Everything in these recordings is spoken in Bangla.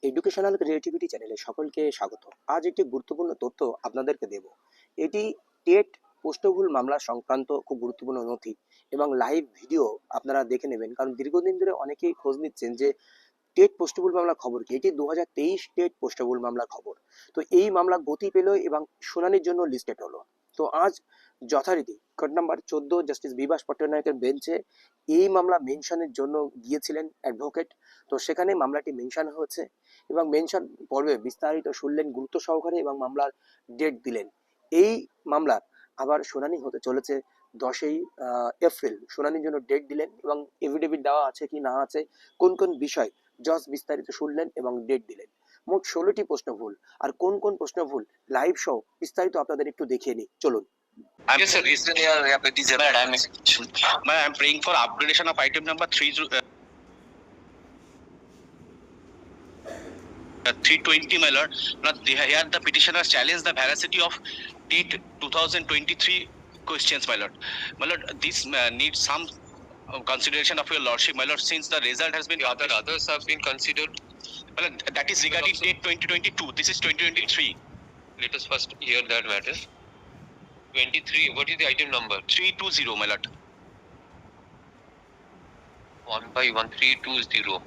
এডুকেশনাল ক্রিয়েটিভিটি চ্যানেলে সকলকে স্বাগত। আজ একটি গুরুত্বপূর্ণ তথ্য আপনাদেরকে দেব। এটি টেট প্রশ্নভুল মামলা সংক্রান্ত খুব গুরুত্বপূর্ণ নথি এবং লাইভ ভিডিও আপনারা দেখে নেবেন, কারণ দীর্ঘদিন ধরে অনেকেই খোঁজ নিচ্ছেন যে টেট পোস্টেবল মামলার খবর কি। এটি 2023 টেট পোস্টেবল মামলার খবর। তো এই মামলা গতি পেল এবং শুনানির জন্য লিস্টেড হলো। তো আজ যথারীতি কোর্ট নাম্বার 14 জাস্টিস বিভাস পট্টনায়কের বেঞ্চে এই মামলা মেনশনের জন্য গিয়েছিলেন অ্যাডভোকেট। তো সেখানে মামলাটি মেনশন হয়েছে এবং মেনশন পর্বে বিস্তারিত শুনলেন গুরুত্ব সহকারে এবং মামলার ডেট দিলেন। এই মামলার আবার শুনানি হতে চলেছে 10ই এপ্রিল। শুনানির জন্য ডেট দিলেন এবং এফিডেভিট দেওয়া আছে কি না আছে, কোন কোন বিষয় জজ বিস্তারিত শুনলেন এবং ডেট দিলেন। মোট 16টি প্রশ্ন ভুল। আর কোন কোন প্রশ্ন ভুল লাইভ শো বিস্তারিত আপনাদের একটু দেখিয়ে নিই, চলুন। Yes, sir. Is there yeah, please, I'm praying for upgradation of item number 320, my lord. Now, here the petitioner challenged the veracity of date 2023 questions, my lord. My lord, this needs some consideration of your lordship, my lord, since the result has been others have been considered. My lord, that is regarding date 2022. This is 2023. Let us first hear that matter. 23. What is the item number? 320, my lord. 1/1320.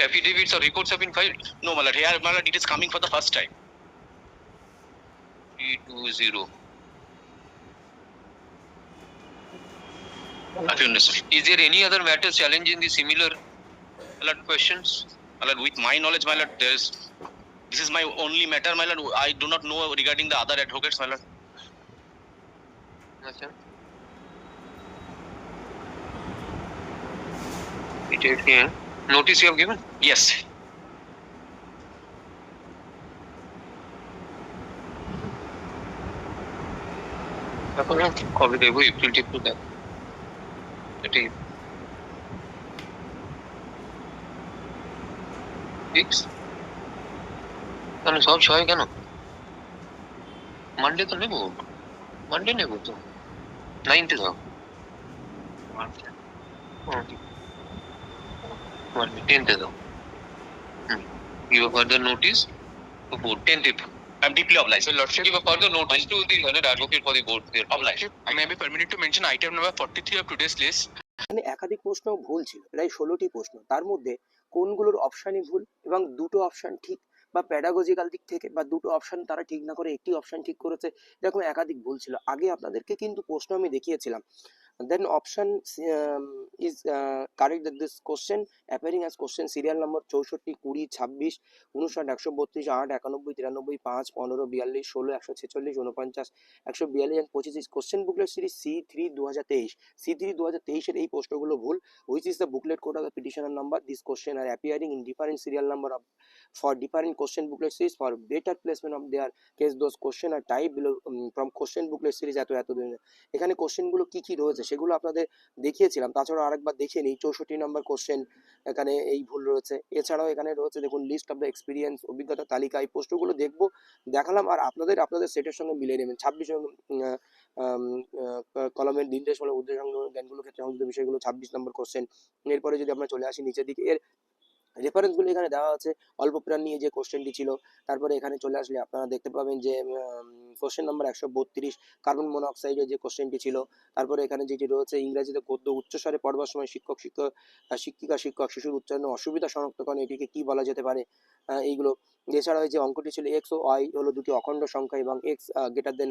Affidavits or reports have been filed? No, my lord. Here, my lord, it is coming for the first time. 320. Is there any other matter challenging the similar, my lord, questions? My lord, with my knowledge, my lord, this is my only matter, my lord. I do not know regarding the other advocates, my lord. Yes, it is here. Notice you have given? Yes. কবে দেবো? এপ্রিল টিপ্রিল দেব এটাই ফিক্স। কেন সব সবাই কেন? মানডে তো নেবো, মানডে নেবো তো 9th দাও, মানডে 10th দাও। Give a further notice to board 10th April. I'm deeply obliged. So, Lordship, give a further notice to the learned advocate for the board. Obliged. I may be permitted to mention item number 43 of today's list. এখানে একাধিক প্রশ্ন ভুল ছিল, প্রায় 16টি প্রশ্ন। তার মধ্যে কোনগুলোর অপশানই ভুল এবং দুটো অপশান ঠিক, বা প্যাডাগজিক্যাল দিক থেকে বা দুটো অপশান তারা ঠিক না করে একটি অপশান ঠিক করেছে, এরকম একাধিক ভুল ছিল। আগে আপনাদেরকে কিন্তু প্রশ্ন আমি দেখিয়েছিলাম। Then option is correct that this question appearing as question serial number 64, 20, 26, 59, 132, 8, 91, 93, 5, 15, 42, 16, 146, 49, 142 and 25 is question booklet series C3 2023। C3 2023 এর এই প্রশ্নগুলো ভুল। which is the booklet code of the petitioner number. This question are appearing in different serial number of for different question booklet series for better placement of their case. Those question are type below from question booklet series এত দিন। এখানে কোশ্চেনগুলো কি কি রয়েছে সেগুলো আপনাদের দেখিয়েছিলাম। তাছাড়াও আরেকবার দেখে নিই। 64 নম্বর কোশ্চেন এখানে এই ভুল রয়েছে। এছাড়াও এখানে রয়েছে দেখুন লিস্ট অফ দ্য এক্সপিরিয়েন্স, অভিজ্ঞতা তালিকা। এই প্রশ্নগুলো দেখবো, দেখালাম আর আপনাদের সেটের সঙ্গে মিলিয়ে নেবেন। 26 কলমের নির্দেশমূলক উদ্দেশ্য জ্ঞানগুলো ক্ষেত্রে সংযুক্ত বিষয়গুলো 26 নম্বর কোশ্চেন। এরপরে যদি আমরা চলে আসি নিচের দিকে, এর রেফারেন্সগুলো এখানে দেওয়া আছে। অল্প প্রাণ নিয়ে যে কোশ্চেনটি ছিল, তারপরে এখানে চলে আসলে আপনারা দেখতে পাবেন যে কোশ্চেন নাম্বার 132 কার্বন মনোক্সাইডের যে কোশ্চেনটি ছিল। তারপরে এখানে যেটি রয়েছে ইংরেজিতে গদ্য উচ্চস্বরে পড়বার সময় শিক্ষিকা শিক্ষক শিশুর উচ্চারণে অসুবিধা শনাক্তকরণ, এটিকে কি বলা যেতে পারে, এইগুলো। এছাড়া যে অঙ্কটি ছিল এক্স ও ওয়াই হলো দুটি অখণ্ড সংখ্যা এবং x greater than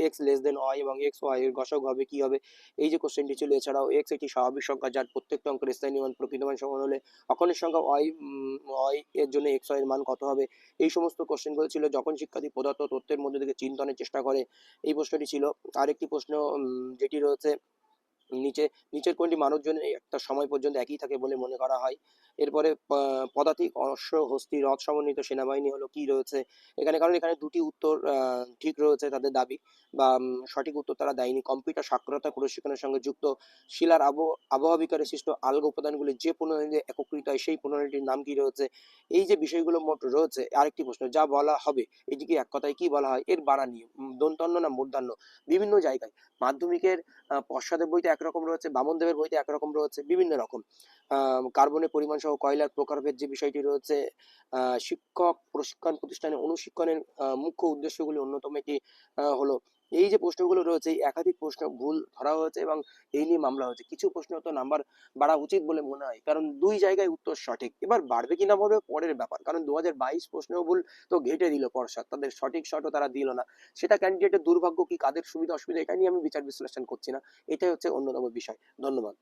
x less than y এবং এক্স ওয়াই এর গসক হবে কি হবে, এই যে কোশ্চেনটি ছিল। এছাড়াও এক্স একটি স্বাভাবিক সংখ্যা যার প্রত্যেকটা অঙ্কের স্থায়ী মান প্রকৃত মান সমান হলে অখণ্ডের সংখ্যা ওয়াই এর জন্য এক্স ওয়াই এর মান কত হবে। এই সমস্ত কোশ্চেনগুলো ছিল যখন শিক্ষার্থী প্রদত্ত তথ্যের মধ্যে থেকে চিন্তনের চেষ্টা করে, এই প্রশ্নটি ছিল। আরেকটি প্রশ্ন যেটি রয়েছে নিচের কোনটি মানব জন্য একটা সময় পর্যন্ত একই থাকে বলে মনে করা হয়। এরপরে পদাতিক অশ্ব হস্তি রথ সমন্বিত সেনাবাহিনী হলো কি রয়েছে এখানে, কারণ এখানে দুটি উত্তর ঠিক রয়েছে তাদের দাবি, বা সঠিক উত্তর তারা দেয়নি। কম্পিউটার সাক্ষরতা প্রশিক্ষণের সঙ্গে যুক্ত শিলার আবহাওয়া বিকারে সৃষ্ট আলগ উপাদানগুলি যে পুনরায় একত্রিত হয় সেই পুনরায়টির নাম কি রয়েছে। এই যে বিষয়গুলো মোট রয়েছে। আরেকটি প্রশ্ন যা বলা হবে এটিকে এক কথায় কি বলা হয়, এর বানানি দন্তান্ন না মূর্ধন্য। বিভিন্ন জায়গায় মাধ্যমিকের পশ্চাদের বইতে একরকম রয়েছে, বামনদেবের বইতে একরকম রয়েছে, বিভিন্ন রকম। কার্বনের পরিমাণ সহ কয়লার প্রকারভেদ যে বিষয়টি রয়েছে, শিক্ষক প্রশিক্ষণ প্রতিষ্ঠানে অনুশিক্ষণের মুখ্য উদ্দেশ্যগুলি অন্যতম একটি হলো। এই যে প্রশ্নগুলো রয়েছে, এই একাধিক প্রশ্ন ভুল ধরা হয়েছে এবং এই নিয়ে মামলা হয়েছে। কিছু প্রশ্ন তো নাম্বার বাড়া উচিত বলে মনে হয়, কারণ দুই জায়গায় উত্তর সঠিক। এবার বাড়বে কিনা বাড়বে পরের ব্যাপার, কারণ 2022 প্রশ্নেও ভুল তো ঘেঁটে দিল পর্ষদ, তাদের সঠিক শটও তারা দিল না। সেটা ক্যান্ডিডেটের দুর্ভাগ্য কি কাদের সুবিধা অসুবিধা এটা নিয়ে আমি বিচার বিশ্লেষণ করছি না, এটাই হচ্ছে অন্যতম বিষয়। ধন্যবাদ।